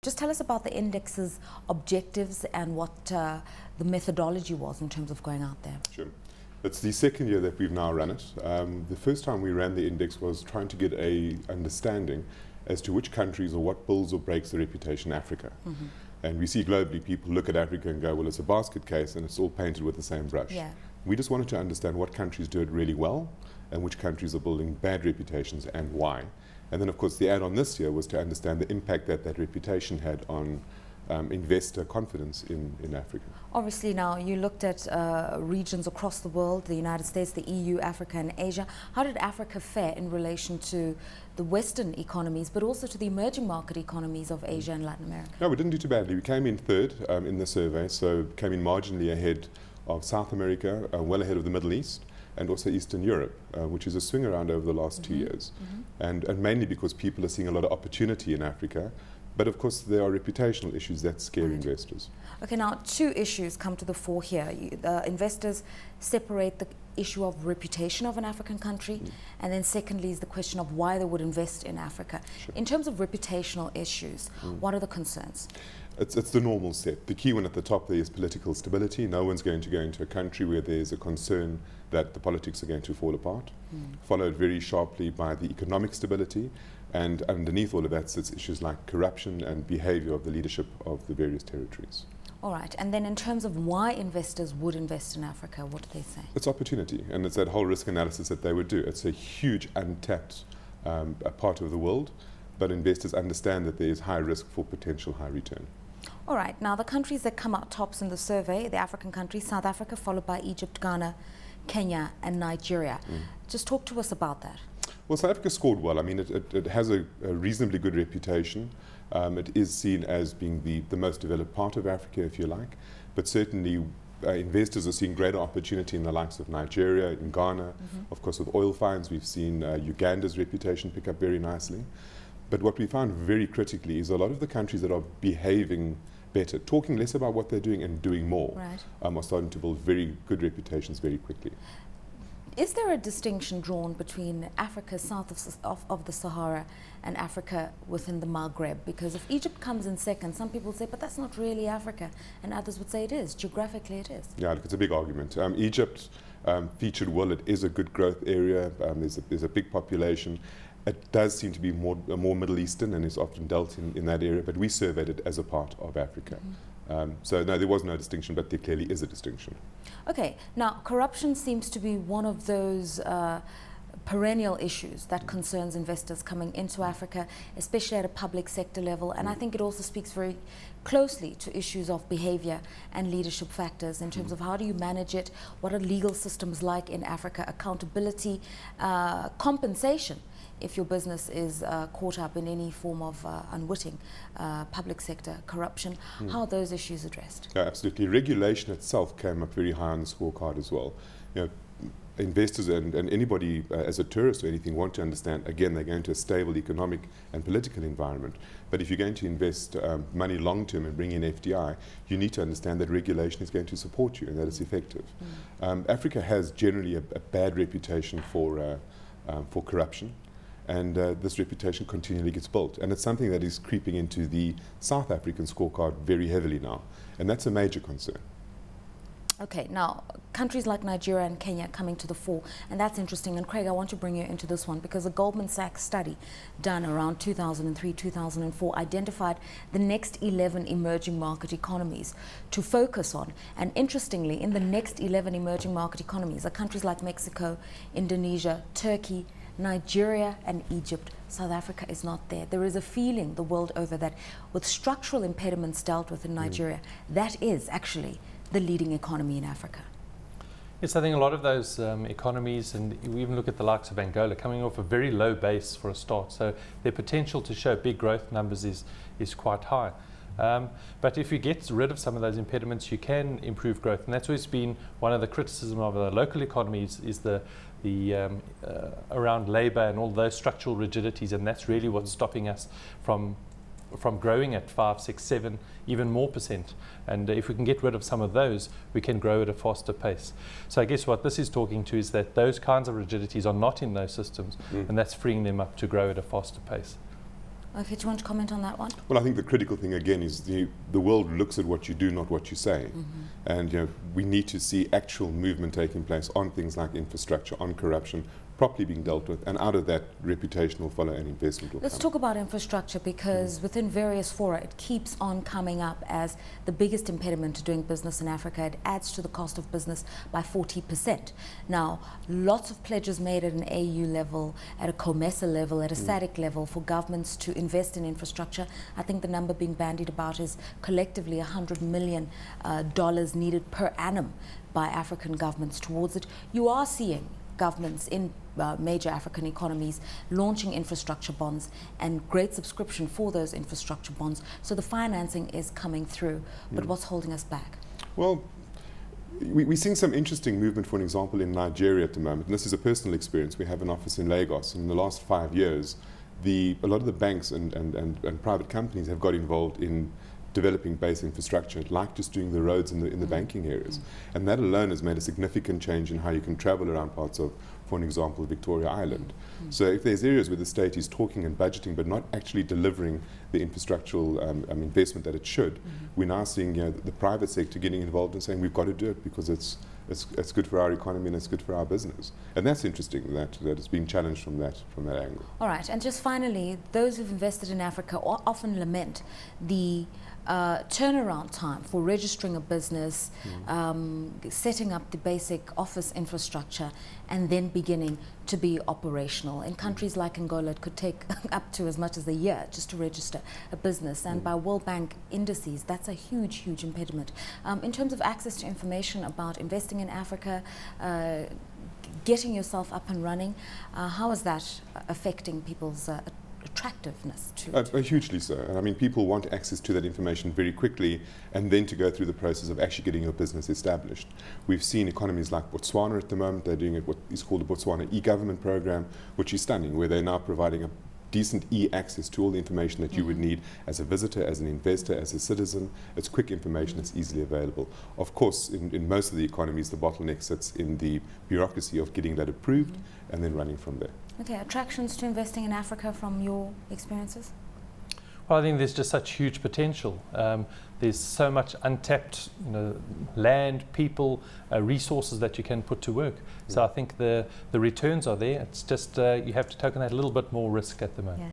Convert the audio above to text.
Just tell us about the index's objectives and what the methodology was in terms of going out there. Sure. It's the second year that we've now run it. The first time we ran the index was trying to get a understanding as to which countries or what builds or breaks the reputation in Africa. And we see globally people look at Africa and go, well, it's a basket case and it's all painted with the same brush. Yeah. We just wanted to understand what countries do it really well and which countries are building bad reputations and why. And then, of course, the add-on this year was to understand the impact that that reputation had on investor confidence in Africa. Obviously now you looked at regions across the world, the United States, the EU, Africa and Asia. How did Africa fare in relation to the Western economies, but also to the emerging market economies of Asia and Latin America? No, we didn't do too badly. We came in third in the survey, so came in marginally ahead of South America, well ahead of the Middle East, and also Eastern Europe, which is a swing around over the last 2 years. And mainly because people are seeing a lot of opportunity in Africa. But of course, there are reputational issues that scare investors. Okay, now two issues come to the fore here. Investors separate the issue of reputation of an African country, and then secondly is the question of why they would invest in Africa. Sure. In terms of reputational issues, what are the concerns? It's the normal set. The key one at the top there is political stability. No one's going to go into a country where there's a concern that the politics are going to fall apart. Followed very sharply by the economic stability. And underneath all of that sits issues like corruption and behavior of the leadership of the various territories. All right, and then in terms of why investors would invest in Africa, what do they say? It's opportunity, and it's that whole risk analysis that they would do. It's a huge untapped part of the world, but investors understand that there is high risk for potential high return. All right, now the countries that come out tops in the survey, the African countries, South Africa followed by Egypt, Ghana, Kenya and Nigeria. Just talk to us about that. Well, South Africa scored well. I mean, it has a reasonably good reputation. It is seen as being the most developed part of Africa, if you like. But certainly, investors are seeing greater opportunity in the likes of Nigeria, in Ghana. Of course, with oil finds, we've seen Uganda's reputation pick up very nicely. But what we found very critically is a lot of the countries that are behaving better, talking less about what they're doing and doing more, are starting to build very good reputations very quickly. Is there a distinction drawn between Africa south of the Sahara and Africa within the Maghreb? Because if Egypt comes in second, some people say, but that's not really Africa, and others would say it is. Geographically it is. Yeah, look, it's a big argument. Egypt featured well. It is a good growth area. There's a big population. It does seem to be more Middle Eastern and is often dealt in that area, but we surveyed it as a part of Africa. So no, there was no distinction, but there clearly is a distinction. Okay, now corruption seems to be one of those perennial issues that concerns investors coming into Africa, especially at a public sector level, and I think it also speaks very closely to issues of behavior and leadership factors in terms of how do you manage it, what are legal systems like in Africa, accountability, compensation if your business is caught up in any form of unwitting public sector corruption. How are those issues addressed? Yeah, absolutely. Regulation itself came up very high on the scorecard as well. You know, investors and anybody as a tourist or anything want to understand, again, they're going to a stable economic and political environment. But if you're going to invest money long term and bring in FDI, you need to understand that regulation is going to support you and that it's effective. Africa has generally a bad reputation for corruption. And this reputation continually gets built. And it's something that is creeping into the South African scorecard very heavily now. And that's a major concern. Okay, now countries like Nigeria and Kenya coming to the fore, and that's interesting. And Craig, I want to bring you into this one because a Goldman Sachs study done around 2003, 2004 identified the next 11 emerging market economies to focus on. And interestingly, in the next 11 emerging market economies are countries like Mexico, Indonesia, Turkey, Nigeria and Egypt. South Africa is not there. There is a feeling the world over that with structural impediments dealt with in Nigeria, that is actually the leading economy in Africa. Yes, I think a lot of those economies, and we even look at the likes of Angola, coming off a very low base for a start, so their potential to show big growth numbers is quite high. But if you get rid of some of those impediments, you can improve growth, and that's always been one of the criticism of the local economies is the around labour and all those structural rigidities, and that's really what's stopping us from growing at 5, 6, 7, even more %. And if we can get rid of some of those, we can grow at a faster pace. So I guess what this is talking to is that those kinds of rigidities are not in those systems, and that's freeing them up to grow at a faster pace. Okay, do you want to comment on that one? Well, I think the critical thing again is the world looks at what you do, not what you say. And we need to see actual movement taking place on things like infrastructure, on corruption, properly being dealt with, and out of that, reputation will follow and investment will Let's come. talk about infrastructure, because within various fora it keeps on coming up as the biggest impediment to doing business in Africa. It adds to the cost of business by 40%. Now, lots of pledges made at an AU level, at a COMESA level, at a SADC level for governments to invest in infrastructure. I think the number being bandied about is collectively $100 million needed per annum by African governments towards it. You are seeing governments in major African economies launching infrastructure bonds and great subscription for those infrastructure bonds. So the financing is coming through, but what's holding us back? Well, we're seeing some interesting movement, for an example, in Nigeria at the moment. And this is a personal experience. We have an office in Lagos. And in the last 5 years, a lot of the banks and private companies have got involved in developing base infrastructure, like just doing the roads in the banking areas. And that alone has made a significant change in how you can travel around parts of, for an example, Victoria Island. So if there's areas where the state is talking and budgeting but not actually delivering the infrastructural investment that it should, we're now seeing the private sector getting involved and saying we've got to do it because it's good for our economy and it's good for our business. And that's interesting that it's being challenged from that angle. All right, and just finally, those who've invested in Africa often lament the turnaround time for registering a business, setting up the basic office infrastructure, and then beginning to be operational. In countries like Angola, it could take up to as much as a year just to register a business, and by World Bank indices, that's a huge, huge impediment. In terms of access to information about investing in Africa, getting yourself up and running, how is that affecting people's attractiveness to hugely so. And I mean, people want access to that information very quickly and then to go through the process of actually getting your business established. We've seen economies like Botswana at the moment. They're doing what is called the Botswana e-government program, which is stunning, where they're now providing a decent e-access to all the information that you would need as a visitor, as an investor, as a citizen. It's quick information, it's easily available. Of course, in most of the economies, the bottleneck sits in the bureaucracy of getting that approved and then running from there. Okay, attractions to investing in Africa from your experiences? Well, I think there's just such huge potential. There's so much untapped, land, people, resources that you can put to work. So I think the returns are there. It's just you have to take on that little bit more risk at the moment. Yeah.